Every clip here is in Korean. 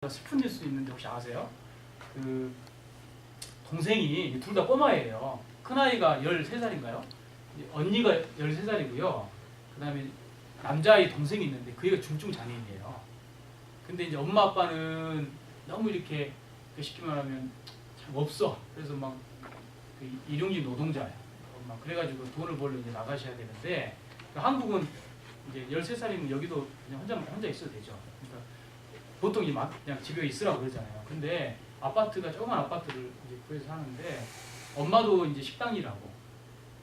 슬픈 뉴스 있는데 혹시 아세요? 그 동생이 둘 다 꼬마예요. 큰아이가 13살인가요? 언니가 13살이고요. 그 다음에 남자아이 동생이 있는데 그 애가 중증 장애인이에요. 근데 이제 엄마 아빠는 너무 이렇게 쉽게 말하면 참 없어. 그래서 막 그 일용직 노동자예요. 막 그래가지고 돈을 벌러 이제 나가셔야 되는데 한국은 이제 13살이면 여기도 그냥 혼자 있어도 되죠. 그러니까 보통 이제 막 그냥 집에 있으라고 그러잖아요. 근데 아파트가 조그만 아파트를 이제 구해서 사는데 엄마도 이제 식당 일하고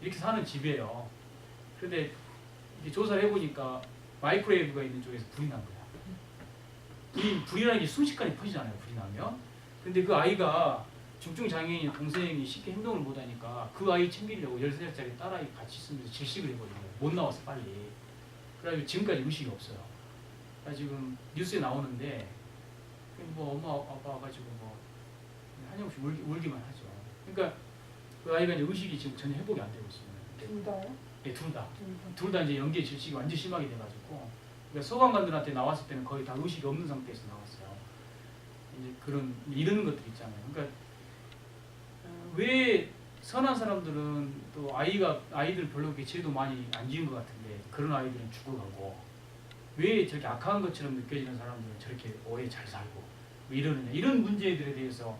이렇게 사는 집이에요. 근데 이렇게 조사를 해보니까 마이크로웨이브가 있는 쪽에서 불이 난 거야. 불이라는 게 순식간에 퍼지잖아요. 불이 나면. 근데 그 아이가 중증 장애인 동생이 쉽게 행동을 못하니까 그 아이 챙기려고 13살짜리 딸아이 같이 있으면서 질식을 해버린 거예요. 못 나와서 빨리. 그래가지고 지금까지 의식이 없어요. 그러니까 지금 뉴스에 나오는데 뭐 엄마 아빠 와가지고 뭐 한영씩 울기만 하죠. 그러니까 그 아이가 이제 의식이 지금 전혀 회복이 안 되고 있습니다. 둘 다요? 네, 둘 다 이제 연기의 질식이 완전 심하게 돼가지고 그러니까 소방관들한테 나왔을 때는 거의 다 의식이 없는 상태에서 나왔어요. 이제 그런 이런 것들 있잖아요. 그러니까 왜 선한 사람들은 또 아이들 별로 그렇게 죄도 많이 안 지은 것 같은데 그런 아이들은 죽어가고 왜 저렇게 악한 것처럼 느껴지는 사람들은 저렇게 오래 잘 살고 왜 이러느냐 이런 문제들에 대해서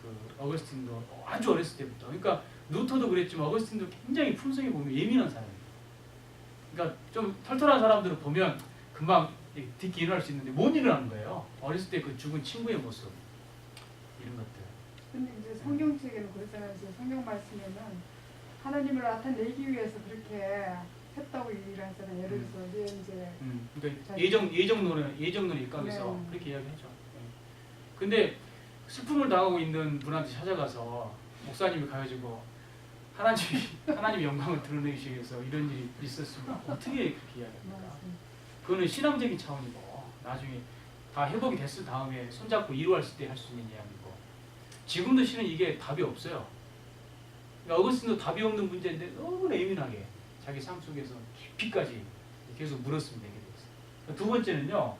그 어거스틴도 아주 어렸을 때부터 그러니까 루터도 그랬지만 어거스틴도 굉장히 품성이 보면 예민한 사람이에요. 그러니까 좀 털털한 사람들은 보면 금방 듣기 일어날 수 있는데 못 일어나는 거예요. 어렸을 때 그 죽은 친구의 모습 이런 것들. 근데 이제 성경책에는 그렇잖아요. 이제 성경 말씀에는 하나님을 나타내기 위해서 그렇게 했다고 얘기를 하잖아요. 예를 들어서 이제 그러니까 예정론의 입각에서 네. 그렇게 이야기하죠. 네. 근데 슬픔을 당하고 있는 분한테 찾아가서 목사님이 가가지고 하나님의 영광을 드러내기 위해서 이런 일이 있었으면 어떻게 그렇게 이야기합니까? 그거는 신앙적인 차원이고 나중에 다 회복이 됐을 다음에 손잡고 이루었을 때 할 수 있는 이야기고 지금도 실은 이게 답이 없어요. 그러니까 어거스틴도 답이 없는 문제인데 너무나 예민하게 자기 삶 속에서 깊이까지 계속 물었으면 되게 됐어요. 두 번째는요.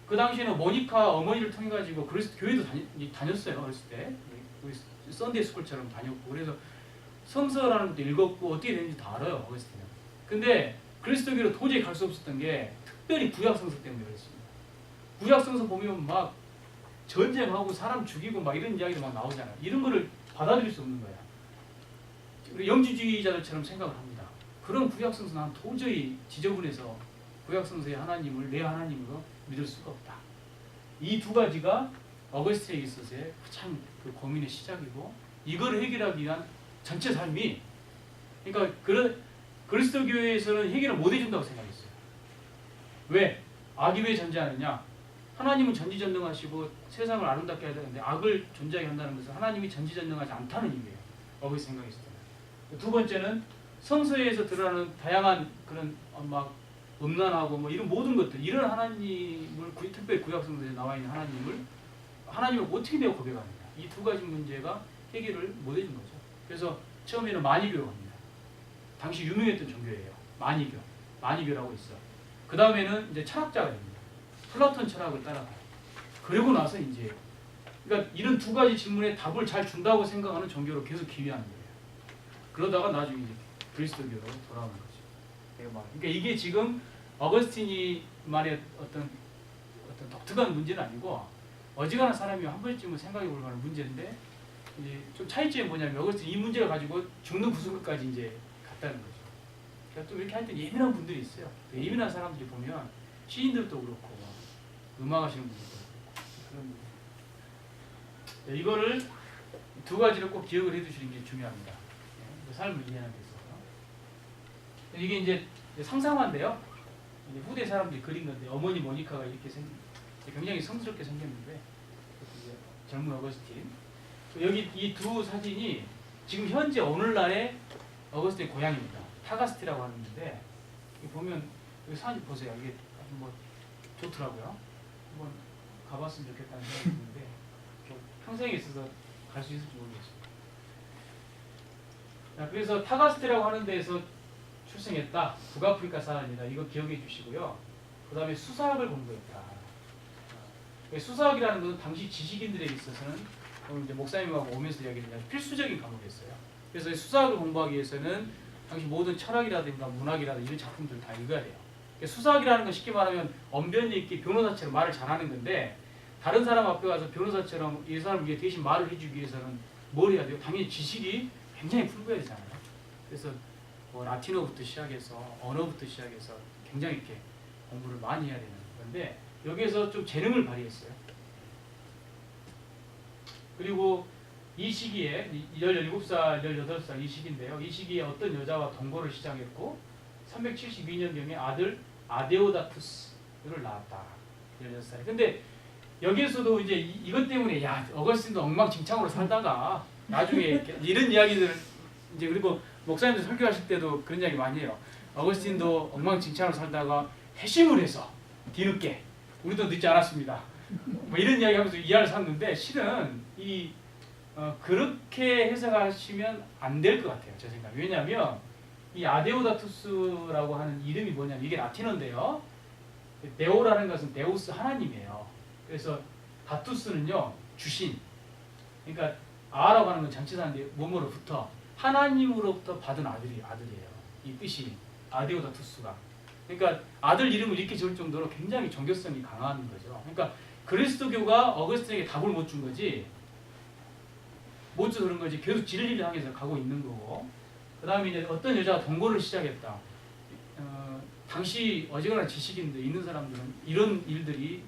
그 당시에는 모니카 어머니를 통해 가지고 교회도 다녔어요. 어렸을 때 썬데이 스쿨처럼 다녔고 그래서 성서라는 것도 읽었고 어떻게 되는지 다 알아요. 어거스틴은. 근데 그리스도교로 도저히 갈 수 없었던 게 특별히 구약 성서 때문에 그랬습니다. 구약 성서 보면 막 전쟁하고 사람 죽이고 막 이런 이야기도 막 나오잖아요. 이런 거를 받아들일 수 없는 거야. 우리 영지주의자들처럼 생각을 합니다. 그런 구약 성서 난 도저히 지저분해서 구약 성서의 하나님을 내 하나님으로 믿을 수가 없다. 이 두 가지가 어거스틴에게 있어서의 참 그 고민의 시작이고 이걸 해결하기 위한 전체 삶이 그러니까 그리스도교회에서는 해결을 못 해준다고 생각했어요. 왜? 악이 왜 존재하느냐? 하나님은 전지전능하시고 세상을 아름답게 해야 되는데 악을 존재하게 한다는 것은 하나님이 전지전능하지 않다는 의미예요. 어거스틴 생각했을 때는. 두 번째는 성서에서 드러나는 다양한 그런 막 음란하고 뭐 이런 모든 것들 이런 하나님을 특별히 구약성서에 나와 있는 하나님을 어떻게 내가 고백하느냐 이 두 가지 문제가 해결을 못 해준 거죠. 그래서 처음에는 만이교로 갑니다. 당시 유명했던 종교예요. 만이교라고 있어. 그 다음에는 이제 철학자가 됩니다. 플라톤 철학을 따라가요. 그리고 나서 이제 그러니까 이런 두 가지 질문에 답을 잘 준다고 생각하는 종교로 계속 기회하는 거예요. 그러다가 나중에 이제 그리스도교로 돌아오는 거죠. 그러니까 이게 지금 어거스틴이만의 어떤 독특한 문제는 아니고 어지간한 사람이 한 번쯤은 생각해 볼 만한 문제인데 이제 좀 차이점이 뭐냐면 어거스틴 이 문제를 가지고 죽는 구슬까지 이제 갔다는 거죠. 그러니까 또 이렇게 할 때 예민한 분들이 있어요. 예민한 사람들이 보면 시인들도 그렇고 음악하시는 분들도 그렇고 그런 이거를 두 가지를 꼭 기억을 해두시는 게 중요합니다. 삶을 이해하는 데 있어서 이게 이제 상상화인데요. 이제 후대 사람들이 그린 건데 어머니 모니카가 이렇게 굉장히 성스럽게 생겼는데 이제 젊은 어거스틴 여기 이 두 사진이 지금 현재 오늘날의 어거스틴 고향입니다. 타가스티라고 하는데 보면 여기 사진 보세요. 이게 아주 뭐 좋더라고요. 한번 가봤으면 좋겠다는 생각이 드는데 평생에 있어서 갈 수 있을지 모르겠습니다. 자, 그래서 타가스티라고 하는 데에서 출생했다. 북아프리카 사람이다. 이거 기억해 주시고요. 그 다음에 수사학을 공부했다. 수사학이라는 것은 당시 지식인들에게 있어서는 오늘 이제 목사님하고 오면서 이야기했는데 필수적인 과목이었어요. 그래서 이 수사학을 공부하기 위해서는 당시 모든 철학이라든가 문학이라든가 이런 작품들을 다 읽어야 돼요. 수사학이라는 건 쉽게 말하면 언변이 있게 변호사처럼 말을 잘하는 건데 다른 사람 앞에 가서 변호사처럼 이 사람을 위해 대신 말을 해주기 위해서는 뭘 해야 돼요? 당연히 지식이 굉장히 풍부해야 되잖아요. 그래서 뭐 라틴어부터 시작해서 언어부터 시작해서 굉장히 이렇게 공부를 많이 해야 되는 건데 여기에서 좀 재능을 발휘했어요. 그리고 이 시기에 17살, 18살 이 시기인데요. 이 시기에 어떤 여자와 동거를 시작했고 372년경에 아들 아데오다투스를 낳았다. 16살에. 근데 여기에서도 이제 이것 때문에 야 어거스틴도 엉망진창으로 살다가 나중에 이런 이야기들을 이제 그리고 목사님들 설교하실 때도 그런 이야기 많이 해요. 어거스틴도 엉망진창으로 살다가 회심을 해서 뒤늦게 우리도 늦지 않았습니다. 뭐 이런 이야기하면서 이하를 샀는데 실은 그렇게 해석하시면 안 될 것 같아요. 제 생각. 왜냐하면 이 아데오다투스라고 하는 이름이 뭐냐면 이게 라틴어인데요. 데오라는 것은 데우스 하나님이에요. 그래서 다투스는요 주신. 그러니까 아라고 하는 건 장치사인데 뭐뭐로부터 하나님으로부터 받은 아들이에요. 이 뜻이 아데오다투스가. 그러니까 아들 이름을 이렇게 지을 정도로 굉장히 종교성이 강한 거죠. 그러니까 그리스도교가 어거스틴에게 답을 못 준 거지. 못 줘서 그런 거지. 계속 진리를 향해서 가고 있는 거고. 그 다음에 이제 어떤 여자가 동거를 시작했다. 당시 어지간한 지식인들 있는 사람들은 이런 일들이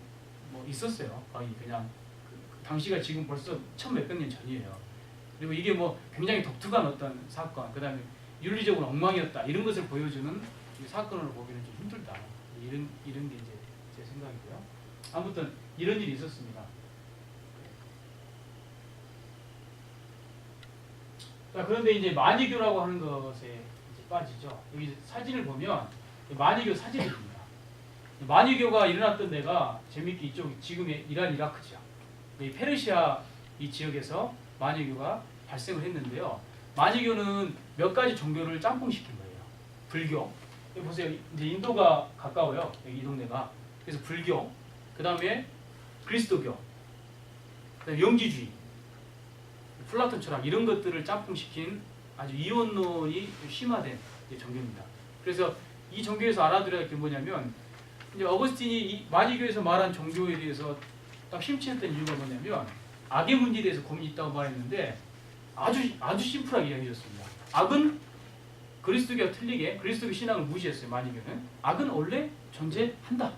뭐 있었어요. 거의 그냥 당시가 지금 벌써 1000몇백 년 전이에요. 그리고 이게 뭐 굉장히 독특한 어떤 사건, 그 다음에 윤리적으로 엉망이었다 이런 것을 보여주는 사건으로 보기는 좀 힘들다. 이런 게 이제 제 생각이고요. 아무튼 이런 일이 있었습니다. 자, 그런데 이제 만이교라고 하는 것에 이제 빠지죠. 여기 사진을 보면 만이교 사진입니다. 만이교가 일어났던 데가 재밌게 이쪽 지금의 이란 이라크죠. 이 페르시아 이 지역에서 만이교가 발생을 했는데요. 만이교는 몇 가지 종교를 짬뽕시킨 거예요. 불교. 여기 보세요. 이제 인도가 가까워요. 여기 이 동네가. 그래서 불교. 그 다음에 그리스도교. 그다음에 영지주의. 플라톤 철학 이런 것들을 짬뽕시킨 아주 이원론이 심화된 종교입니다. 그래서 이 종교에서 알아들어야 할 게 뭐냐면 이제 어거스틴이 이 만이교에서 말한 종교에 대해서 딱 심취했던 이유가 뭐냐면 악의 문제에 대해서 고민이 있다고 말했는데 아주 심플하게 이야기했습니다. 악은 그리스도교와 틀리게 그리스도교 신앙을 무시했어요. 만이교는 악은 원래 존재한다.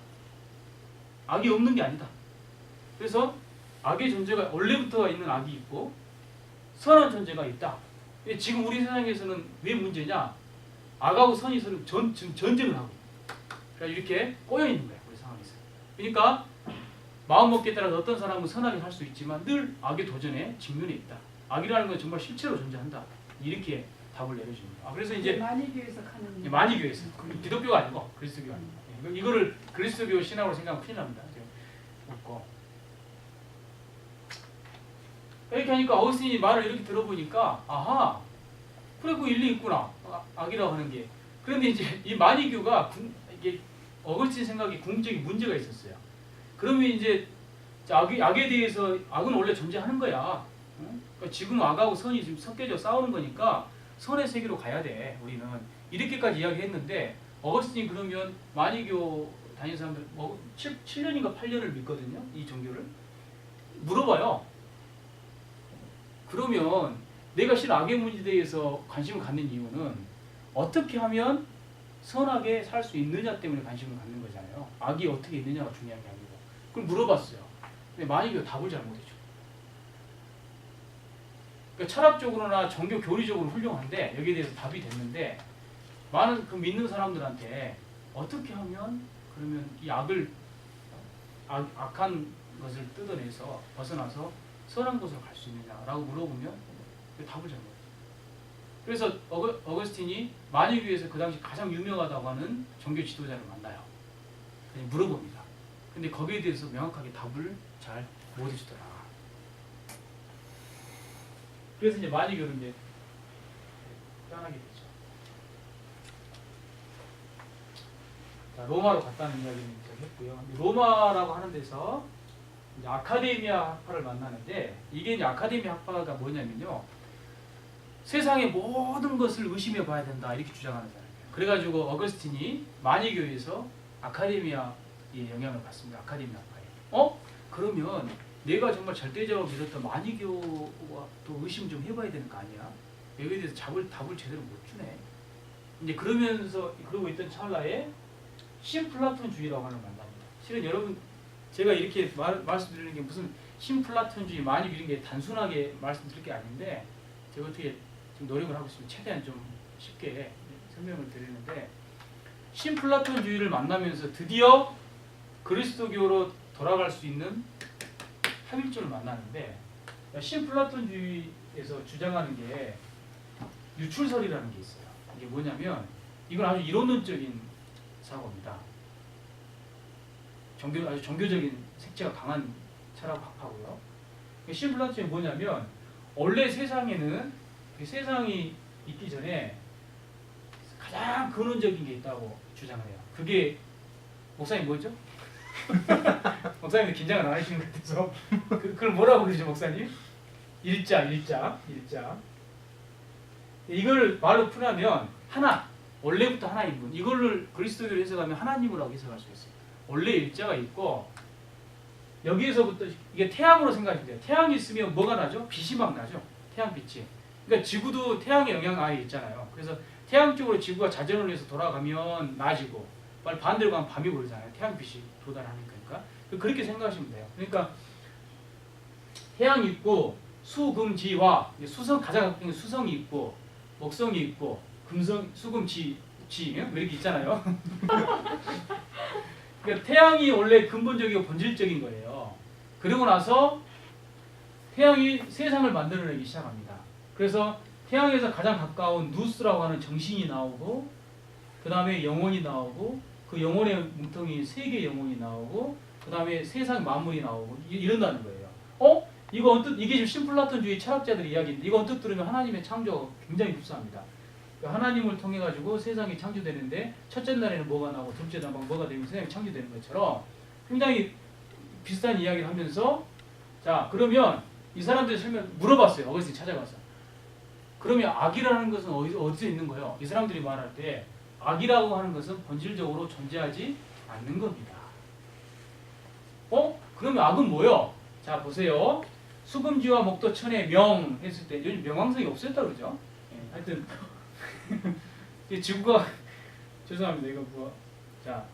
악이 없는 게 아니다. 그래서 악의 존재가 원래부터 있는 악이 있고 선한 존재가 있다. 지금 우리 세상에서는 왜 문제냐? 악하고 선이 서로 전쟁을 하고 그러니까 이렇게 꼬여 있는 거예요. 우리 상황에서. 그러니까 마음먹기에 따라서 어떤 사람은 선하게 살 수 있지만 늘 악의 도전에 직면해 있다. 악이라는 건 정말 실체로 존재한다. 이렇게 답을 내려줍니다. 그래서 이제 만이교에서 가는 만이교에서 기독교가 아니고 그리스도교가 아니고 이거를 그리스도교 신앙으로 생각하면 큰일 납니다. 없고. 이렇게 하니까 어거스틴이 말을 이렇게 들어보니까 아하 그래 그 일리 있구나 악이라고 하는 게. 그런데 이제 이 만이교가 이게 어거스틴 생각에 궁극적인 문제가 있었어요. 그러면 이제 악에 대해서 악은 원래 존재하는 거야. 그러니까 지금 악하고 선이 지금 섞여져 싸우는 거니까 선의 세계로 가야 돼. 우리는 이렇게까지 이야기했는데 어거스틴이 그러면 만이교 다니는 사람들 뭐 7년인가 8년을 믿거든요. 이 종교를 물어봐요. 그러면 내가 실은 악의 문제에 대해서 관심을 갖는 이유는 어떻게 하면 선하게 살 수 있느냐 때문에 관심을 갖는 거잖아요. 악이 어떻게 있느냐가 중요한 게 아니고. 그걸 물어봤어요. 근데 만이교가 답을 잘 못해줘. 그러니까 철학적으로나 종교 교리적으로 훌륭한데 여기에 대해서 답이 됐는데 많은 그 믿는 사람들한테 어떻게 하면 그러면 이 악한 것을 뜯어내서 벗어나서 선한 곳으로 갈 수 있느냐라고 물어보면 답을 잘 못해요. 그래서 어거스틴이 만이교에서 그 당시 가장 유명하다고 하는 종교 지도자를 만나요. 물어봅니다. 근데 거기에 대해서 명확하게 답을 잘 못 해주더라. 그래서 이제 만이교를 이제 떠나게 되죠. 자, 로마로 갔다는 이야기는 했고요. 로마라고 하는 데서 이제 아카데미아 학파를 만나는데 이게 이제 아카데미아 학파가 뭐냐면요. 세상의 모든 것을 의심해 봐야 된다 이렇게 주장하는 사람이에요. 그래가지고 어거스틴이 마니교에서 아카데미아의 영향을 받습니다. 아카데미아 학파에. 그러면 내가 정말 절대적으로 믿었던 마니교와 또 의심 좀 해봐야 되는 거 아니야? 여기에 대해서 답을 제대로 못 주네. 이제 그러면서 그러고 있던 찰나에 신플라톤주의라고 하는 걸 만납니다. 실은 여러분 제가 이렇게 말씀드리는 게 무슨 신플라톤주의, 마니교 이런 게 단순하게 말씀드릴 게 아닌데 제가 어떻게 지금 노력을 하고 있으면 최대한 좀 쉽게 설명을 드리는데 신플라톤주의를 만나면서 드디어 그리스도교로 돌아갈 수 있는 합일조를 만나는데 신플라톤주의에서 주장하는 게 유출설이라는 게 있어요. 이게 뭐냐면 이건 아주 이론론적인 사고입니다. 아주 종교적인 색채가 강한 철학 학파고요. 신플라톤이 뭐냐면 원래 세상에는 세상이 있기 전에 가장 근원적인 게 있다고 주장을 해요. 그게 목사님 뭐죠? 목사님도 긴장을 안 하시는 것 같아서 그걸 뭐라고 그러죠 목사님? 일자. 이걸 말로 풀하면 하나, 원래부터 하나인 분. 이거를 그리스도교로 해석하면 하나님이라고 해석할 수 있어요. 원래 일자가 있고 여기에서부터 이게 태양으로 생각하시면 돼요. 태양이 있으면 뭐가 나죠? 빛이 막 나죠. 태양빛이. 그러니까 지구도 태양의 영향 아예 있잖아요. 그래서 태양 쪽으로 지구가 자전을 해서 돌아가면 낮이고 반대로 가면 밤이 오르잖아요. 태양빛이 도달하니까. 그렇게 생각하시면 돼요. 그러니까 태양이 있고 수금지화, 수성 가장 가까운 수성이 있고 목성이 있고 금성, 수금지 뭐 이렇게 있잖아요. 그러니까 태양이 원래 근본적이고 본질적인 거예요. 그러고 나서 태양이 세상을 만들어내기 시작합니다. 그래서 태양에서 가장 가까운 누스라고 하는 정신이 나오고 그 다음에 영혼이 나오고 그 영혼의 뭉텅이 세계 영혼이 나오고 그 다음에 세상 만물이 나오고 이런다는 거예요. 이거 언뜻 이게 지금 신플라톤주의 철학자들의 이야기인데 이거 언뜻 들으면 하나님의 창조가 굉장히 흡사합니다. 하나님을 통해 가지고 세상이 창조되는데 첫째 날에는 뭐가 나오고 둘째 날에 뭐가 되면 세상이 창조되는 것처럼 굉장히 비슷한 이야기를 하면서 자 그러면 이 사람들이 물어봤어요. 어거스틴 찾아가서 그러면 악이라는 것은 어디서 있는 거예요? 이 사람들이 말할 때 악이라고 하는 것은 본질적으로 존재하지 않는 겁니다. 그러면 악은 뭐요? 자 보세요. 수금지와 목도천의 명 했을 때 요즘 명왕성이 없었다 그러죠. 하여튼 지구가 죄송합니다. 이거 자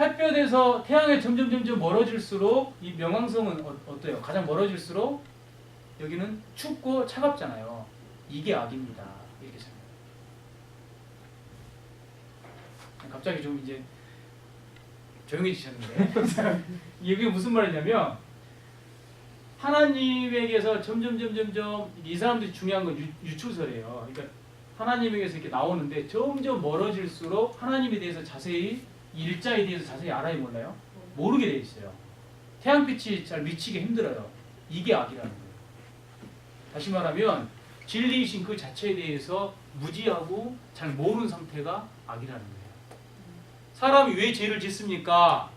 햇볕에서 태양에 점점 멀어질수록 이 명왕성은 어때요? 가장 멀어질수록 여기는 춥고 차갑잖아요. 이게 악입니다. 이렇게 생각해요. 갑자기 좀 이제 조용해지셨는데 이게 무슨 말이냐면 하나님에게서 점점 이 사람들이 중요한 건 유출설이에요. 그러니까 하나님에게서 이렇게 나오는데 점점 멀어질수록 하나님에 대해서 자세히 일자에 대해서 자세히 알아요 몰라요? 모르게 돼 있어요. 태양빛이 잘 미치기 힘들어요. 이게 악이라는 거예요. 다시 말하면 진리이신 그 자체에 대해서 무지하고 잘 모르는 상태가 악이라는 거예요. 사람이 왜 죄를 짓습니까?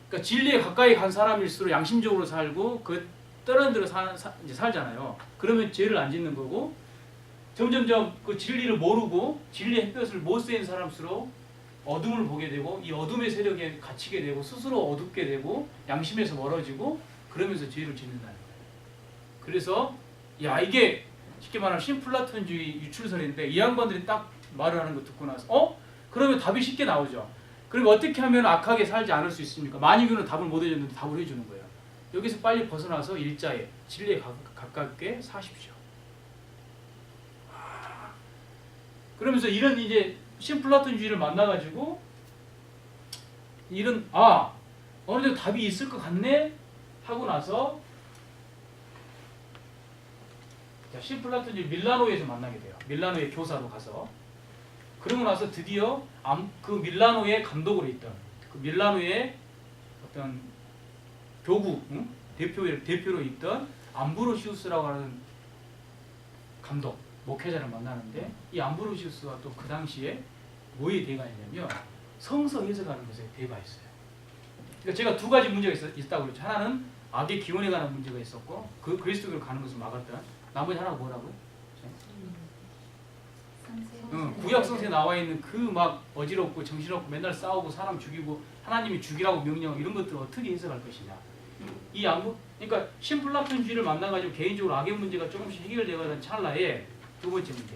그러니까 진리에 가까이 간 사람일수록 양심적으로 살고 그 다른 데로 이제 살잖아요. 그러면 죄를 안 짓는 거고 점점 그 진리를 모르고 진리의 햇볕을 못 쐬는 사람일수록 어둠을 보게 되고 이 어둠의 세력에 갇히게 되고 스스로 어둡게 되고 양심에서 멀어지고 그러면서 죄를 짓는다는 거예요. 그래서 이게 쉽게 말하면 신플라톤주의 유출설인데 이 양반들이 딱 말을 하는 거 듣고 나서 그러면 답이 쉽게 나오죠. 그럼 어떻게 하면 악하게 살지 않을 수 있습니까? 마니교는 답을 못 해줬는데 답을 해주는 거예요. 여기서 빨리 벗어나서 일자에 진리에 가깝게 사십시오. 그러면서 이런 이제 신플라톤주의를 만나가지고 이런 어느 정도 답이 있을 것 같네 하고 나서 자, 신플라톤주의 밀라노에서 만나게 돼요. 밀라노의 교사로 가서 그러고 나서 드디어 그 밀라노의 감독으로 있던 그 밀라노의 어떤 교구 대표로 있던 암브로시우스라고 하는 감독 목회자를 만나는데 이 암브로시우스가 또 그 당시에 뭐에 대가있냐면 성서 해석하는 것에 대가있어요. 그러니까 제가 두 가지 문제가 있다고 그랬죠. 하나는 악의 기원에 관한 문제가 있었고 그 그리스도교로 가는 것을 막았던 나머지 하나가 뭐라고요? 구약 성서에 나와 있는 그 막 어지럽고 정신없고 맨날 싸우고 사람 죽이고 하나님이 죽이라고 명령하고 이런 것들을 어떻게 해석할 것이냐. 이 양부 그러니까 신플라톤주의를 만나가지고 개인적으로 악의 문제가 조금씩 해결되어가는 찰나에 두 번째 문제.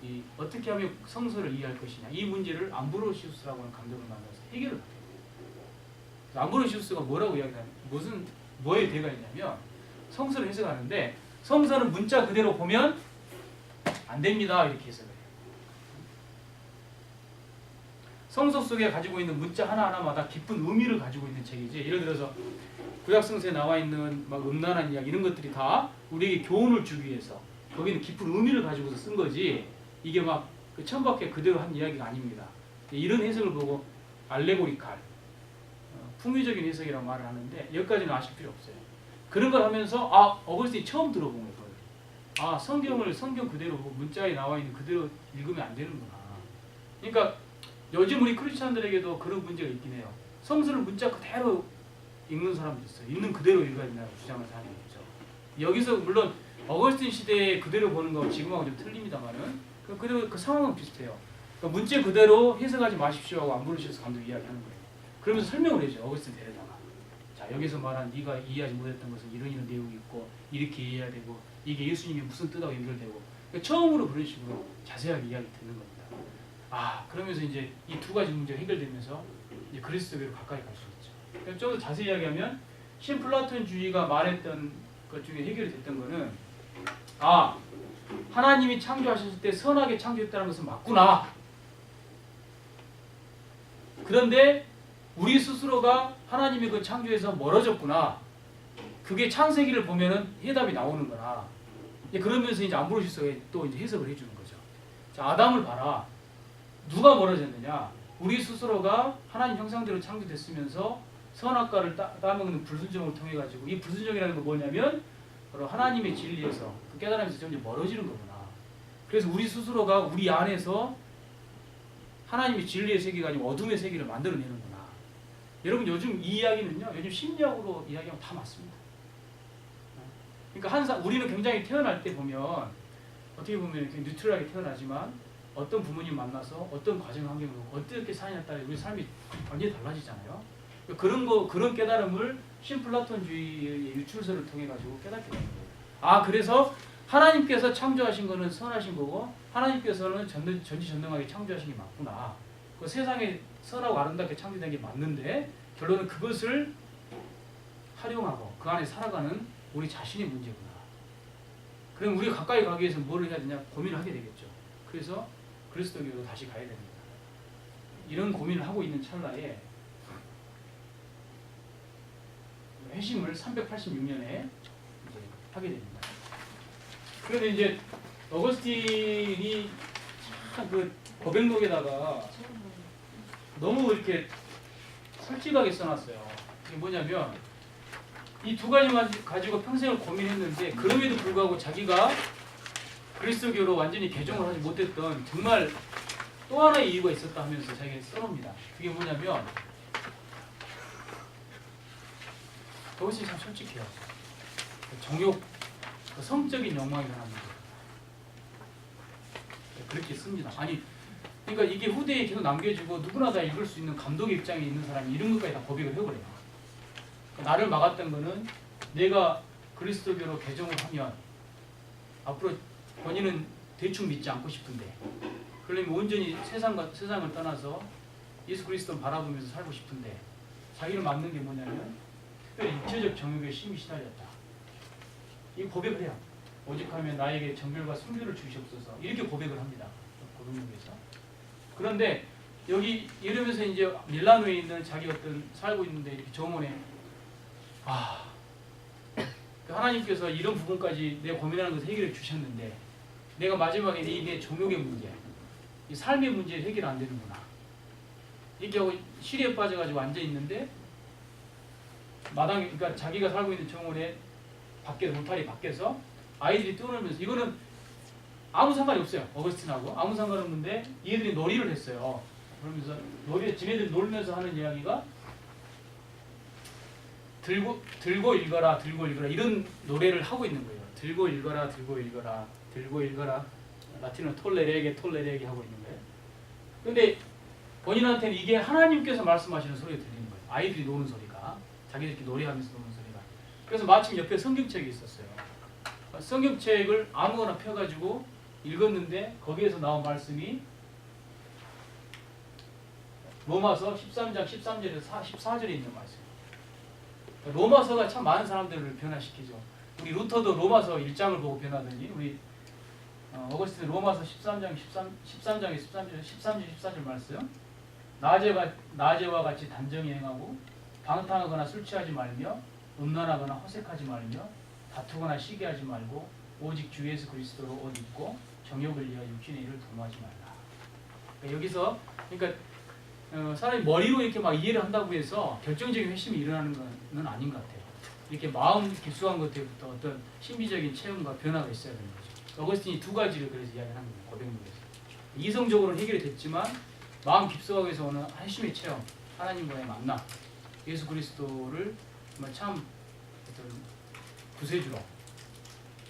이 어떻게 하면 성서를 이해할 것이냐. 이 문제를 암브로시우스라고 하는 감독을 만나서 해결을 합니다. 암브로시우스가 뭐라고 이야기하냐면 뭐에 대가 있냐면 성서를 해석하는데 성서는 문자 그대로 보면 안 됩니다. 이렇게 해석을 해요. 성서 속에 가지고 있는 문자 하나하나마다 깊은 의미를 가지고 있는 책이지. 예를 들어서 구약 성서에 나와 있는 막 음란한 이야기 이런 것들이 다 우리에게 교훈을 주기 위해서 거기는 깊은 의미를 가지고서 쓴 거지. 이게 막 그 천박해 그대로 한 이야기가 아닙니다. 이런 해석을 보고 알레고리칼 풍유적인 해석이라고 말을 하는데 여기까지는 아실 필요 없어요. 그런 걸 하면서 어거스틴이 처음 들어본 거예요. 성경 그대로 문자에 나와 있는 그대로 읽으면 안 되는구나. 그러니까 요즘 우리 크리스찬들에게도 그런 문제가 있긴 해요. 성서를 문자 그대로 읽는 사람도 있어요. 있는 그대로 읽어야 된다고 주장을 하는 거죠. 여기서 물론 어거스틴 시대에 그대로 보는 거 지금하고 좀 틀립니다만은 그대로 그 상황은 비슷해요. 그러니까 문자 그대로 해석하지 마십시오 하고 암브로시우스 감독이 이야기하는 거예요. 그러면서 설명을 해줘요. 어거스틴 데려다가. 자 여기서 말한 네가 이해하지 못했던 것은 이런 내용이 있고 이렇게 이해해야 되고 이게 예수님이 무슨 뜻하고 연결되고 그러니까 처음으로 그런 식으로 자세하게 이야기 듣는 겁니다. 그러면서 이제 이 두 가지 문제가 해결되면서 이제 그리스도교로 가까이 갈 수 있죠. 좀 더 자세히 이야기하면 신플라톤주의가 말했던 것 중에 해결이 됐던 거는 하나님이 창조하셨을 때 선하게 창조했다는 것은 맞구나. 그런데 우리 스스로가 하나님의 그 창조에서 멀어졌구나. 그게 창세기를 보면은 해답이 나오는 거라. 그러면서 이제 암브로시우스가 또 이제 해석을 해주는 거죠. 자, 아담을 봐라. 누가 멀어졌느냐? 우리 스스로가 하나님 형상대로 창조됐으면서 선악과를 따먹는 불순종을 통해 가지고 이 불순종이라는 건 뭐냐면 바로 하나님의 진리에서 그 깨달음에서 점점 멀어지는 거구나. 그래서 우리 스스로가 우리 안에서 하나님의 진리의 세계가 아니고 어둠의 세계를 만들어내는구나. 여러분 요즘 이 이야기는요. 요즘 심리학으로 이야기하면 다 맞습니다. 그러니까 우리는 굉장히 태어날 때 보면 어떻게 보면 이렇게 뉴트럴하게 태어나지만 어떤 부모님 만나서 어떤 과정 환경으로 어떻게 사느냐에 따라 우리 삶이 완전히 달라지잖아요. 그런 깨달음을 신플라톤주의의 유출서를 통해 가지고 깨닫게 되는 거예요. 그래서 하나님께서 창조하신 거는 선하신 거고 하나님께서는 전지전능하게 창조하신 게 맞구나. 그 세상에 선하고 아름답게 창조된 게 맞는데 결론은 그것을 활용하고 그 안에 살아가는 우리 자신의 문제구나. 그럼 우리가 가까이 가기 위해서 뭘 해야 되냐 고민을 하게 되겠죠. 그래서 그리스도교로 다시 가야 됩니다. 이런 고민을 하고 있는 찰나에 회심을 386년에 이제 하게 됩니다. 그런데 이제 어거스틴이 참 그 고백록에다가 너무 이렇게 솔직하게 써놨어요. 이게 뭐냐면 이 두 가지만 가지고 평생을 고민했는데 그럼에도 불구하고 자기가 그리스도교로 완전히 개종을 하지 못했던 정말 또 하나의 이유가 있었다 하면서 자기가 써놓습니다. 그게 뭐냐면 그것이 참 솔직해요. 정욕, 성적인 욕망이 하나입니다. 그렇게 씁니다. 그러니까 이게 후대에 계속 남겨지고 누구나 다 읽을 수 있는 감독의 입장에 있는 사람이 이런 것까지 다 고백을 해버려요. 나를 막았던 거는 내가 그리스도교로 개종을 하면 앞으로 본인은 대충 믿지 않고 싶은데 그러면 온전히 세상을 떠나서 예수 그리스도를 바라보면서 살고 싶은데 자기를 막는 게 뭐냐면 특별히 육체적 정욕에 심히 시달렸다. 이 고백을 해요. 오직하면 나에게 정결과 순교를 주시옵소서. 이렇게 고백을 합니다. 고백록에서. 그런데 여기 이러면서 이제 밀라노에 있는 자기 살고 있는데 이렇게 정원에 하나님께서 이런 부분까지 내가 고민하는 것을 해결해 주셨는데 내가 마지막에 내 정욕의 문제, 이 삶의 문제 해결 안 되는구나. 이렇게 하고 시리에 빠져가지고 앉아 있는데 그러니까 자기가 살고 있는 정원에 울타리 밖에서 아이들이 뛰어놀면서 이거는 아무 상관이 없어요. 어거스틴하고 아무 상관 없는데 얘들이 놀이를 했어요. 그러면서 지네들 놀면서 하는 이야기가 들고 읽어라 이런 노래를 하고 있는 거예요. 들고 읽어라 라틴어 톨레레게 하고 있는 거예요. 근데 본인한테는 이게 하나님께서 말씀하시는 소리가 들리는 거예요. 아이들이 노는 소리가, 자기들끼리 노래하면서 노는 소리가. 그래서 마침 옆에 성경책이 있었어요. 성경책을 아무거나 펴가지고 읽었는데 거기에서 나온 말씀이 로마서 13장 13절에서 14절에 있는 말씀이에요. 로마서가 참 많은 사람들을 변화시키죠. 우리 루터도 로마서 1장을 보고 변하더니 우리 어거스틴 로마서 13장에 13절 말씀. 낮에와 같이 단정히 행하고 방탕하거나 술 취하지 말며 음란하거나 허색하지 말며 다투거나 시기하지 말고 오직 주 예수 그리스도로 옷 입고 정욕을 위하여 육신의 일을 도모하지 말라. 그러니까 여기서 사람이 머리로 이렇게 막 이해를 한다고 해서 결정적인 회심이 일어나는 건 아닌 것 같아요. 이렇게 마음 깊숙한 것들부터 어떤 신비적인 체험과 변화가 있어야 되는 거죠. 어거스틴이 두 가지를 그래서 이야기하는 거예요. 고백문에서. 이성적으로는 해결이 됐지만 마음 깊숙하게서 오는 회심의 체험, 하나님과의 만남, 예수 그리스도를 정말 참 어떤 구세주로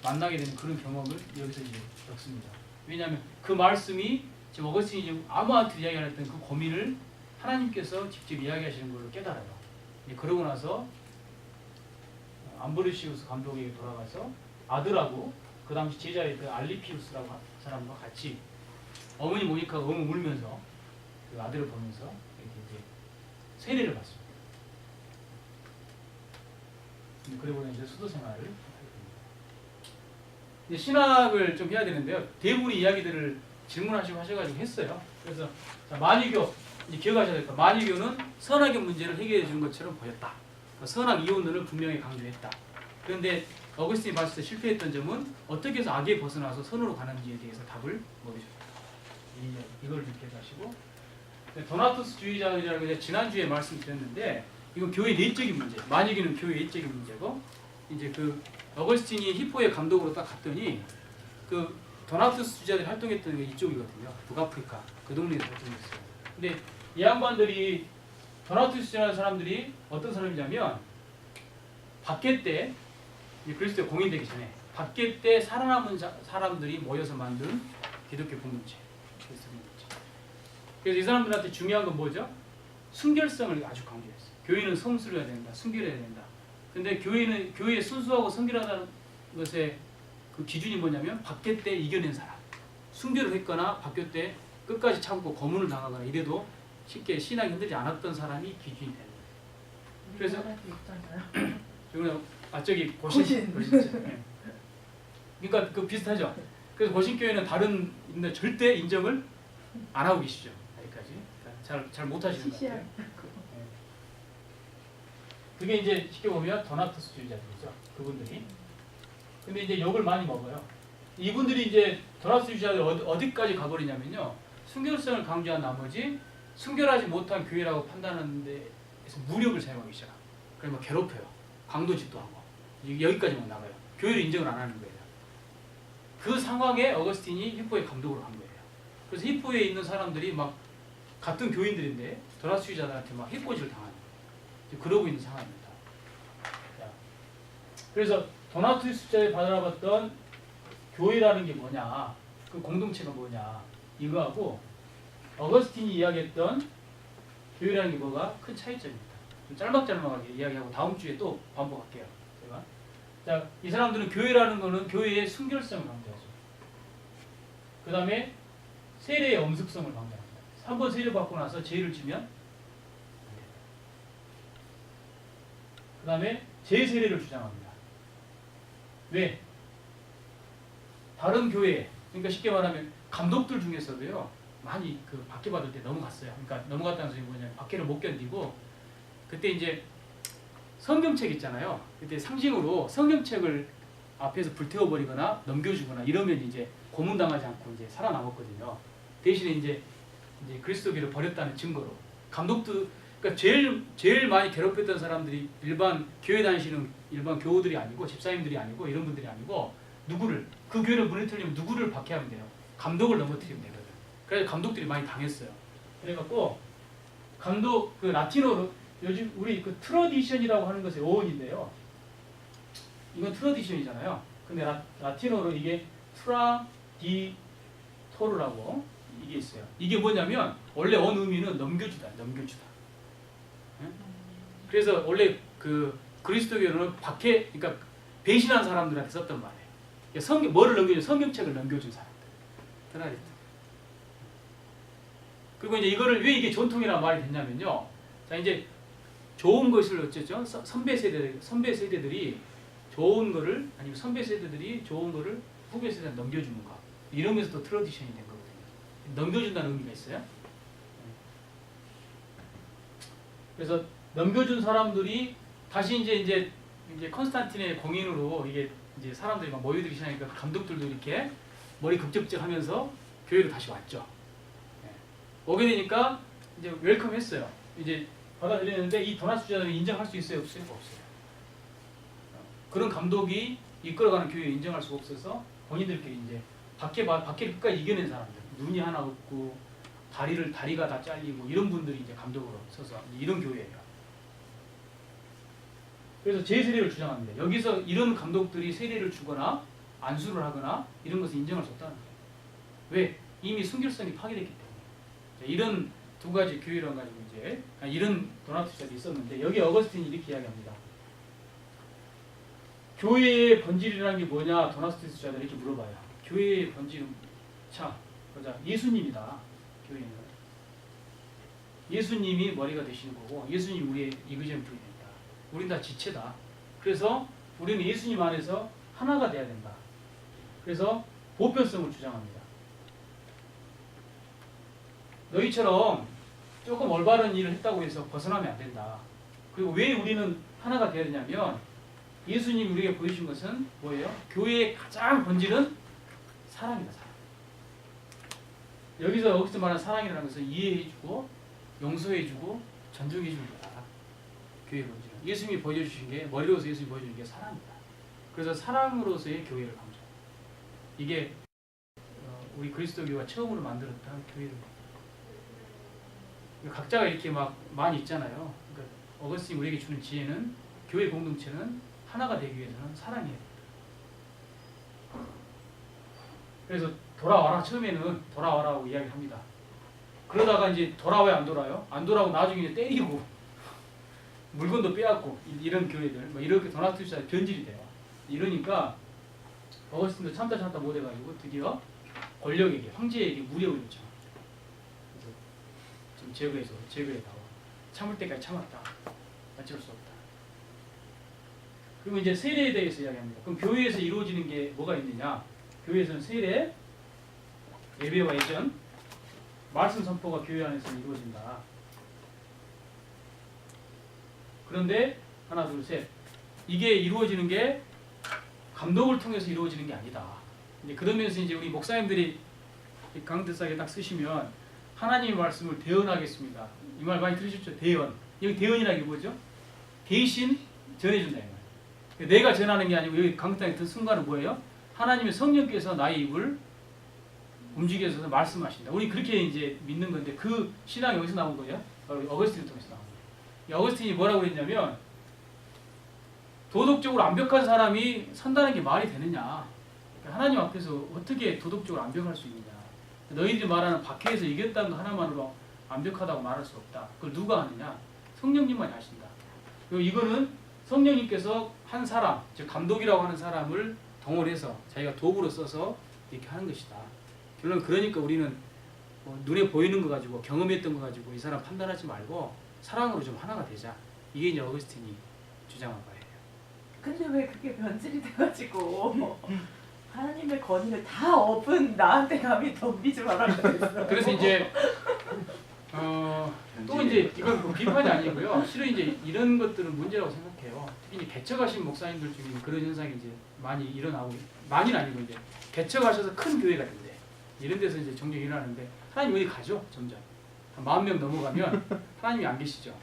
만나게 되는 그런 경험을 여기서 이제 겪습니다. 왜냐하면 그 말씀이 지금 어거스틴이 아무한테 이야기 안 했던 그 고민을 하나님께서 직접 이야기하시는 걸로 깨달아요. 그러고 나서 암브로시우스 감독에게 돌아가서 아들하고 그 당시 제자였던 알리피우스라고 사람과 같이 어머니 모니카가 엉엉 울면서 그 아들을 보면서 이렇게 이제 세례를 받습니다. 그리고 이제 수도 생활을 하게 됩니다. 이제 신학을 좀 해야 되는데요. 대부분의 이야기들을 질문하시고 하셔가지고 했어요. 그래서 자, 만유교 이제 기억하셔야 될 거예요. 만유교는 선악의 문제를 해결해 준 것처럼 보였다. 선악 이혼론을 분명히 강조했다. 그런데 어거스틴이 봤을 때 실패했던 점은 어떻게 해서 악에 벗어나서 선으로 가는지에 대해서 답을 모르셨다. 이걸 기억하시고 도나투스주의자라고 이제 지난주에 말씀드렸는데 이건 교회 내적인 문제. 만유교는 교회 내적인 문제고 이제 그 어거스틴이 히포의 감독으로 딱 갔더니 그 도나투스주의자들이 활동했던 게 이쪽이거든요. 북아프리카 그 동네에서 활동했어요. 근데 이 양반들이 도나투스주의라는 사람들이 어떤 사람이냐면 밖에 때 그리스도에 공인되기 전에 밖에 때 살아남은 사람들이 모여서 만든 기독교 공동체. 그래서 이 사람들한테 중요한 건 뭐죠? 순결성을 아주 강조했어요. 교회는 성수를 해야 된다. 순결해야 된다. 근데 교회의 순수하고 성결하다는 것의 그 기준이 뭐냐면 밖에 때 이겨낸 사람. 순결을 했거나 밖에 때 끝까지 참고 고문을 당하거나 이래도 쉽게 신앙이 흔들리지 않았던 사람이 기준이 되는 거예요. 그래서 저기 고신. 네. 그러니까 그 비슷하죠. 그래서 고신교회는 다른 인데 절대 인정을 안 하고 계시죠. 여기까지 잘 못하시는 것 같아요. 그게 이제 쉽게 보면 도나투스주의자들이죠. 그분들이. 근데 이제 욕을 많이 먹어요. 이분들이 이제 도나투스주의자들 어디까지 가버리냐면요. 순결성을 강조한 나머지 순결하지 못한 교회라고 판단하는 데에서 무력을 사용하기 시작합니다. 그러면 괴롭혀요. 강도짓도 하고. 여기까지만 나가요. 교회를 인정을 안 하는 거예요. 그 상황에 어거스틴이 히포의 감독으로 한 거예요. 그래서 히포에 있는 사람들이 막 같은 교인들인데 도나투스주의자들한테 막 해코지를 당하는 거예요. 그러고 있는 상황입니다. 그래서 도나투스주의자에 받아봤던 교회라는 게 뭐냐, 그 공동체가 뭐냐 이거하고 어거스틴이 이야기했던 교회라는 게 뭐가 큰 차이점입니다. 좀 짤막짤막하게 이야기하고 다음 주에 또 반복할게요. 제가. 자, 이 사람들은 교회라는 거는 교회의 순결성을 강조하죠. 그 다음에 세례의 엄숙성을 강조합니다. 한 번 세례 받고 나서 죄를 지면 그 다음에 재세례를 주장합니다. 왜? 다른 교회, 그러니까 쉽게 말하면 감독들 중에서도요 많이 그 박해 받을 때 넘어갔어요. 그러니까 넘어갔다는 소리 뭐냐면 박해를 못 견디고 그때 이제 성경책 있잖아요. 그때 상징으로 성경책을 앞에서 불태워버리거나 넘겨주거나 이러면 이제 고문당하지 않고 이제 살아남았거든요. 대신에 이제 그리스도교를 버렸다는 증거로 감독도 그러니까 제일 많이 괴롭혔던 사람들이 일반 교회 다니시는 일반 교우들이 아니고 집사님들이 아니고 이런 분들이 아니고 누구를 그 교회를 무너뜨리면 누구를 박해하면 돼요. 감독을 넘어뜨리면 되거든. 그래서 감독들이 많이 당했어요. 그래갖고 감독 그 라틴어로 요즘 우리 그 트러디션이라고 하는 것의 어원인데요. 이건 트러디션이잖아요. 근데 라틴어로 이게 트라디토르라고 이게 있어요. 이게 뭐냐면 원래 원 의미는 넘겨주다, 넘겨주다. 예? 그래서 원래 그 그리스도교는 그러니까 배신한 사람들한테 썼단 말이에요. 뭐를 넘겨준? 성경책을 넘겨준 사람들. 트라디토. 그리고 이제 이거를 왜 이게 전통이라는 말이 됐냐면요. 자, 이제 좋은 것을 어쨌죠? 선배 세대들이 좋은 거를, 아니면 선배 세대들이 좋은 거를 후배 세대한테 넘겨주는 거. 이러면서 또 트러디션이 된 거거든요. 넘겨준다는 의미가 있어요. 그래서 넘겨준 사람들이 다시 이제 컨스탄틴의 공인으로 이게 이제 사람들이 막 모여들기 시작하니까 감독들도 이렇게 머리 급적적하면서 교회로 다시 왔죠. 오게 되니까 이제 웰컴했어요. 이제 받아들였는데 이 도나스 주자들은 인정할 수 있어요, 없어요? 없어요. 그런 감독이 이끌어가는 교회에 인정할 수가 없어서 본인들끼리 이제 밖에 끝까지 이겨낸 사람들, 눈이 하나 없고 다리가 다 잘리고 이런 분들이 이제 감독으로 서서 이런 교회예요. 그래서 제 세례를 주장합니다. 여기서 이런 감독들이 세례를 주거나 안수를 하거나 이런 것을 인정할 수 없다는 거예요. 왜? 이미 순결성이 파괴됐기 때문에. 이런 두 가지 교회를 가지고 이제 이런 도나투자들이 있었는데 여기 어거스틴이 이렇게 이야기합니다. 교회의 본질이라는 게 뭐냐? 도나투자들이 이렇게 물어봐요. 교회의 본질은 자, 보자. 예수님이다. 교회는 예수님이 머리가 되시는 거고 예수님이 우리의 이그젠플이 된다. 우린 다 지체다. 그래서 우리는 예수님 안에서 하나가 돼야 된다. 그래서 보편성을 주장합니다. 너희처럼 조금 올바른 일을 했다고 해서 벗어나면 안 된다. 그리고 왜 우리는 하나가 되어야 되냐면 예수님이 우리에게 보여주신 것은 뭐예요? 교회의 가장 본질은 사랑이다. 사랑. 여기서 말하는 사랑이라는 것은 이해해주고 용서해주고 존중해주는 거다. 교회의 본질은. 예수님이 보여주신 게 머리로서 예수님이 보여주는 게 사랑이다. 그래서 사랑으로서의 교회를 강조합니다. 이게 우리 그리스도교가 처음으로 만들었던 교회입니다. 각자가 이렇게 막 많이 있잖아요. 그러니까 어거스틴이 우리에게 주는 지혜는 교회 공동체는 하나가 되기 위해서는 사랑해야 된다. 그래서 돌아와라. 처음에는 돌아와라고 이야기를 합니다. 그러다가 이제 돌아와야 안 돌아요? 안 돌아오고 나중에 이제 때리고 물건도 빼앗고 이런 교회들 뭐 이렇게 도나투자 변질이 돼요. 이러니까 어거스틴도 참다 못해가지고 드디어 권력에게 황제에게 무력을 요청. 제거해 나와. 참을 때까지 참았다. 어쩔 수 없다. 그리고 이제 세례에 대해서 이야기합니다. 그럼 교회에서 이루어지는 게 뭐가 있느냐? 교회에서는 세례, 예배와 예전, 말씀 선포가 교회 안에서 이루어진다. 그런데 하나, 둘, 셋. 이게 이루어지는 게 감독을 통해서 이루어지는 게 아니다. 이제 그러면서 이제 우리 목사님들이 강대사에 딱 쓰시면 하나님의 말씀을 대언하겠습니다. 이 말 많이 들으셨죠? 대언. 여기 대언이라는 게 뭐죠? 대신 전해준다. 이 말. 내가 전하는 게 아니고 여기 강당에 든 순간은 뭐예요? 하나님의 성령께서 나의 입을 움직여서 말씀하신다. 우리 그렇게 이제 믿는 건데 그 신앙이 어디서 나온 거예요? 어거스틴을 통해서 나온 거예요. 어거스틴이 뭐라고 그랬냐면 도덕적으로 완벽한 사람이 산다는 게 말이 되느냐? 하나님 앞에서 어떻게 도덕적으로 완벽할 수 있느냐? 너희들이 말하는 박해에서 이겼다는 거 하나만으로 완벽하다고 말할 수 없다. 그걸 누가 하느냐? 성령님만이 하신다. 그리고 이거는 성령님께서 한 사람, 즉 감독이라고 하는 사람을 동원해서 자기가 도구로 써서 이렇게 하는 것이다. 결론 그러니까 우리는 눈에 보이는 거 가지고 경험했던 거 가지고 이 사람 판단하지 말고 사랑으로 좀 하나가 되자. 이게 이제 어거스틴이 주장한 거예요. 근데 왜 그게 변질이 돼가지고 하나님의 권위를 다 업은 나한테 감히 덤비지 말라고 그랬어. 그래서 이제 또 이제 이건 뭐 비판이 아니고요. 실은 이제 이런 것들은 문제라고 생각해요. 특히 이제 개척하신 목사님들 중에 그런 현상이 이제 많이 일어나고 많이는 아니고 이제 개척하셔서 큰 교회가 된대. 이런 데서 이제 종종 일어나는데 하나님 어디 가죠? 점점 한 40,000명 넘어가면 하나님이 안 계시죠.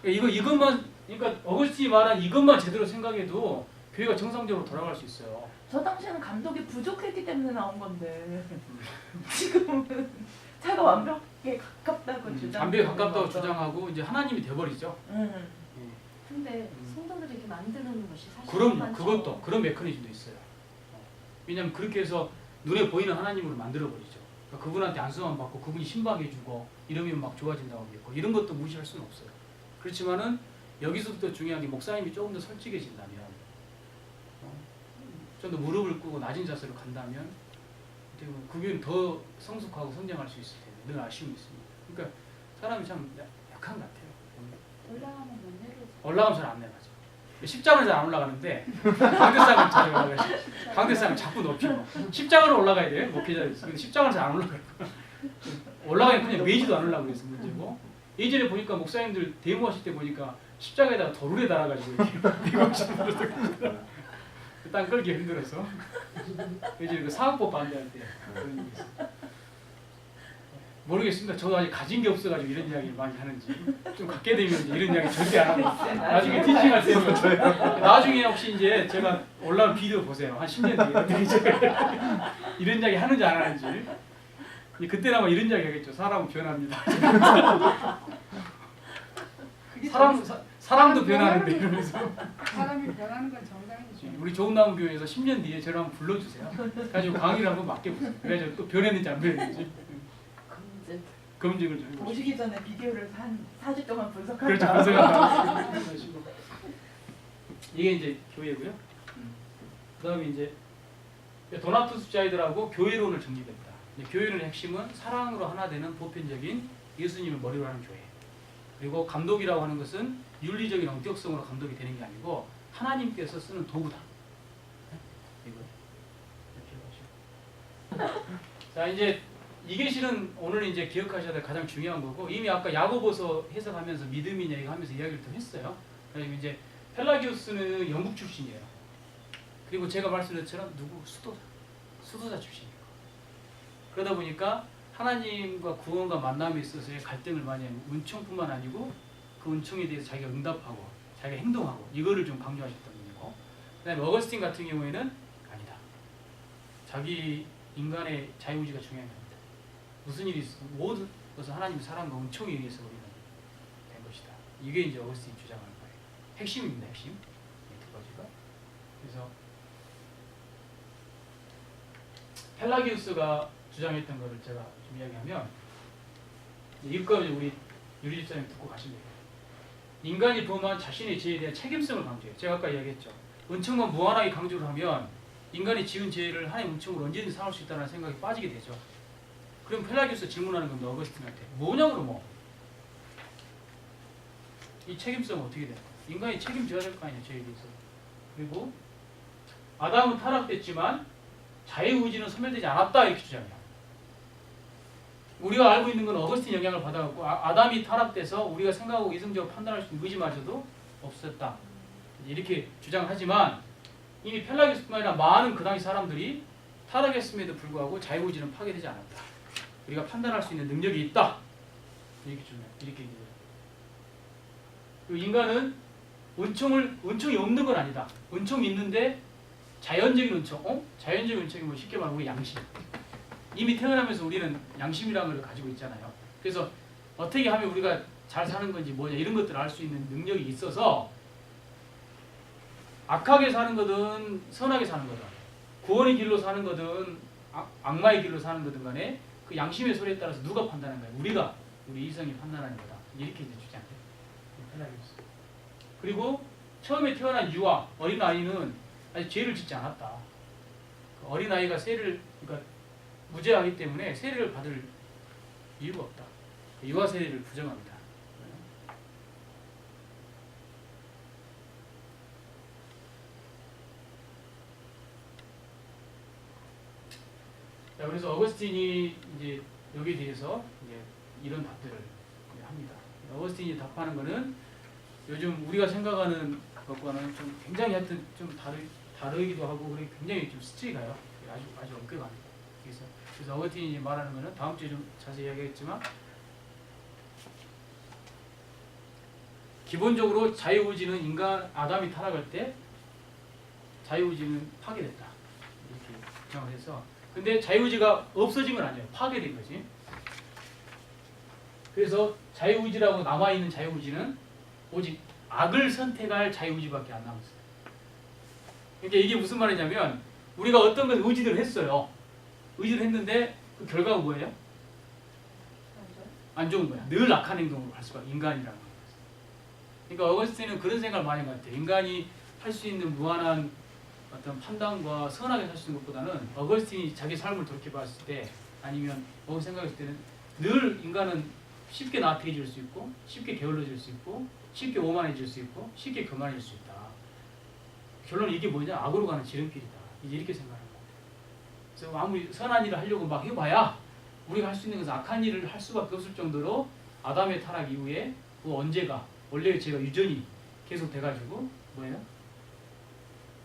이것만 그러니까 어거스틴이 말한 이것만 제대로 생각해도 교회가 정상적으로 돌아갈 수 있어요. 저 당시에는 감독이 부족했기 때문에 나온 건데 지금은 자가 완벽에 가깝다고 주장. 완벽에 가깝다고 주장하고 이제 하나님이 돼버리죠. 예. 근데 성도들이 이렇게 만드는 것이 사실 그럼요. 많죠. 그것도 그런 메커니즘도 있어요. 왜냐하면 그렇게 해서 눈에 보이는 하나님으로 만들어버리죠. 그러니까 그분한테 안수만 받고 그분이 신박해주고 이러면 막 좋아진다고 믿고 이런 것도 무시할 수는 없어요. 그렇지만은 여기서부터 중요한 게 목사님이 조금 더 솔직해진다면 좀 더 무릎을 꿇고 낮은 자세로 간다면 그게 더 성숙하고 성장할 수 있을 텐데 늘 아쉬움이 있습니다. 그러니까 사람이 참 약한 것 같아요. 올라가면 못 내려서. 올라가면 잘 안 내려가죠. 십자가는 잘 안 올라가는데 강대상을 잘 올라가요. 강대상을 자꾸 높이고 십자가로 올라가야 돼요. 목회자에서. 근데 십자가는 잘 안 올라가요. 올라가면 그냥 매지도 않으려고 그래서 문제고 예전에 보니까 목사님들 데모하실 때 보니까 십자가에다가 도르래 달아가지고 이렇게 대공식으로 땅 끌기 힘들어서 예전에 그 사학법 반대할 때 그런 일이 있어요. 모르겠습니다. 저도 아직 가진 게 없어가지고 이런 이야기를 많이 하는지 좀 갖게 되면 이제 이런 이야기 절대 안 하고 나중에 티칭할 때는 나중에 혹시 이제 제가 올라온 비디오 보세요. 한 10년 뒤에 어떻게 제가 이런 이야기 하는지 안 하는지 그때는 아마 이런 이야기 하겠죠. 사람은 변합니다. 사람도 변하는데 이러면서 사람이 변하는 건 정상이죠. 우리 좋은 나무 교회에서 10년 뒤에 저를 한번 불러주세요. 가지고 강의를 한번 맡겨보세요. 그래가지고 또 변했는지 안 변했는지 검증을 좀 해보시죠. 오시기 전에 비디오를 한 4주 동안 분석한다. 그렇죠. 분석한다. 이게 이제 교회고요. 그다음에 이제 도나투스 자이들하고 교회론을 정립했다. 교회론의 핵심은 사랑으로 하나 되는 보편적인 예수님을 머리로 하는 교회. 그리고 감독이라고 하는 것은 윤리적인 엄격성으로 감독이 되는 게 아니고 하나님께서 쓰는 도구다. 이거 이렇게 하시고. 자 이제 이게 실은 오늘 이제 기억하셔야 될 가장 중요한 거고 이미 아까 야고보서 해석하면서 믿음이냐 이거 하면서 이야기를 좀 했어요. 그리고 이제 펠라기우스는 영국 출신이에요. 그리고 제가 말씀드린 것처럼 수도자 출신이에요. 그러다 보니까 하나님과 구원과 만남에 있어서의 갈등을 많이 하고 은총뿐만 아니고 그 은총에 대해서 자기가 응답하고 자기가 행동하고 이거를 좀 강조하셨던 분이고 그다음에 어거스틴 같은 경우에는 아니다. 자기 인간의 자유의지가 중요한 겁니다. 무슨 일이 있어 모든 것은 하나님의 사랑과 은총에 의해서 우리는 된 것이다. 이게 이제 어거스틴이 주장하는 거예요. 핵심입니다. 핵심. 두 가지가. 그래서 펠라기우스가 주장했던 것을 제가 좀 이야기하면 이것까지 우리 유리집사님 듣고 가시면 돼요. 인간이 범한 자신의 죄에 대한 책임성을 강조해요. 제가 아까 이야기했죠. 은총만 무한하게 강조를 하면 인간이 지은 죄를 하나님 은총으로 언제든지 삼을 수 있다는 생각이 빠지게 되죠. 그럼 펠라기우스 질문하는 겁니다. 어거스틴한테. 뭐냐 그러면? 이 책임성은 어떻게 되나? 인간이 책임져야 될 거 아니에요. 죄에 대해서. 그리고 아담은 타락됐지만 자유의지는 소멸되지 않았다 이렇게 주장해요. 우리가 알고 있는 건 어거스틴 영향을 받아갖고 아담이 타락돼서 우리가 생각하고 이성적으로 판단할 수 있는 의지마저도 없었다. 이렇게 주장하지만 이미 펠라기우스뿐만 아니라 많은 그 당시 사람들이 타락했음에도 불구하고 자유의지는 파괴되지 않았다. 우리가 판단할 수 있는 능력이 있다. 이렇게 주장해요. 이렇게 얘기해요. 그리고 인간은 은총이 없는 건 아니다. 은총이 있는데 자연적인 은총, 자연적인 은총이 뭐 쉽게 말하면 우리 양심. 이미 태어나면서 우리는 양심이라는 걸 가지고 있잖아요. 그래서 어떻게 하면 우리가 잘 사는 건지 뭐냐 이런 것들을 알 수 있는 능력이 있어서 악하게 사는 거든 선하게 사는 거든 구원의 길로 사는 거든 악마의 길로 사는 거든 간에 그 양심의 소리에 따라서 누가 판단하는 거예요? 우리 이성이 판단하는 거다. 이렇게 이제 주장해요. 그리고 처음에 태어난 유아, 어린아이는 아직 죄를 짓지 않았다. 그 어린아이가 그러니까 무죄하기 때문에 세례를 받을 이유가 없다. 유아 세례를 부정합니다. 자, 그래서 어거스틴이 이제 여기에 대해서 이제 이런 답들을 합니다. 어거스틴이 답하는 것은 요즘 우리가 생각하는 것과는 좀 굉장히 하여튼 좀 다르기도 하고 그래 굉장히 좀 스트리 가요. 아주 엄격합니다. 그래서 어거스틴이 말하는 것은 다음 주에 좀 자세히 이야기하겠지만 기본적으로 자유의지는 아담이 타락할 때 자유의지는 파괴됐다. 이렇게 주장을 해서 근데 자유의지가 없어진 건 아니에요. 파괴된 거지. 그래서 자유의지라고 남아있는 자유의지는 오직 악을 선택할 자유의지밖에 안 남았어요. 그러니까 이게 무슨 말이냐면 우리가 어떤 걸 의지를 했어요. 의지를 했는데 그 결과가 뭐예요? 안 좋은 거야. 늘 악한 행동으로 할 수가 인간이라는 거예요. 그러니까 어거스틴은 그런 생각을 많이 한 것 같아요. 인간이 할 수 있는 무한한 어떤 판단과 선하게 살 수 있는 것보다는 어거스틴이 자기 삶을 돌이켜봤을 때 아니면 뭐 생각했을 때는 늘 인간은 쉽게 나태해질 수 있고 쉽게 게을러질 수 있고 쉽게 오만해질 수 있고 쉽게 교만해질 수 있다. 결론은 이게 뭐냐? 악으로 가는 지름길이다. 이렇게 생각하는 것 같아요. 그래서 아무리 선한 일을 하려고 막 해봐야 우리가 할 수 있는 것은 악한 일을 할 수밖에 없을 정도로 아담의 타락 이후에 그 언제가 원래의 죄가 유전이 계속 돼가지고 뭐예요?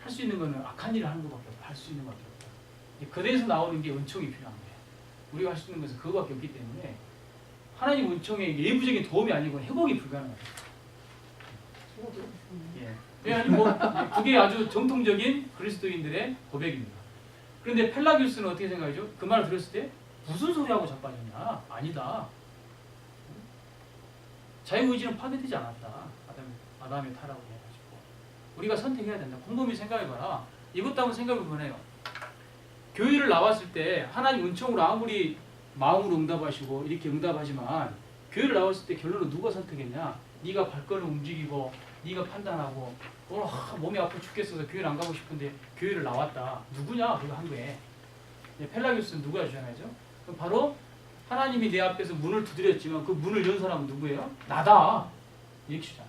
할 수 있는 거는 악한 일을 하는 것밖에 없다. 할 수 있는 것밖에 없다. 그래서 나오는 게 은총이 필요한 거예요. 우리가 할 수 있는 것은 그거밖에 없기 때문에 하나님 은총의 예부적인 도움이 아니고 회복이 불가능해요. 예. 아니 뭐 그게 아주 정통적인 그리스도인들의 고백입니다. 그런데 펠라기우스는 어떻게 생각하죠? 그 말을 들었을 때 무슨 소리하고 자빠졌냐? 아니다. 자유의지는 파괴되지 않았다. 아담의 타락으로 해가지고 우리가 선택해야 된다. 곰곰이 생각해봐라. 이것도 한번 생각해보네요. 교회를 나왔을 때 하나님 은총으로 아무리 마음으로 응답하시고 이렇게 응답하지만 교회를 나왔을 때 결론은 누가 선택했냐? 네가 발걸음 움직이고 네가 판단하고 몸이 아파 죽겠어서 교회를 안 가고 싶은데 교회를 나왔다. 누구냐? 그거 한 거예요. 펠라기우스는 누가 주장하죠? 바로 하나님이 내 앞에서 문을 두드렸지만 그 문을 연 사람은 누구예요? 나다. 이렇게 주장.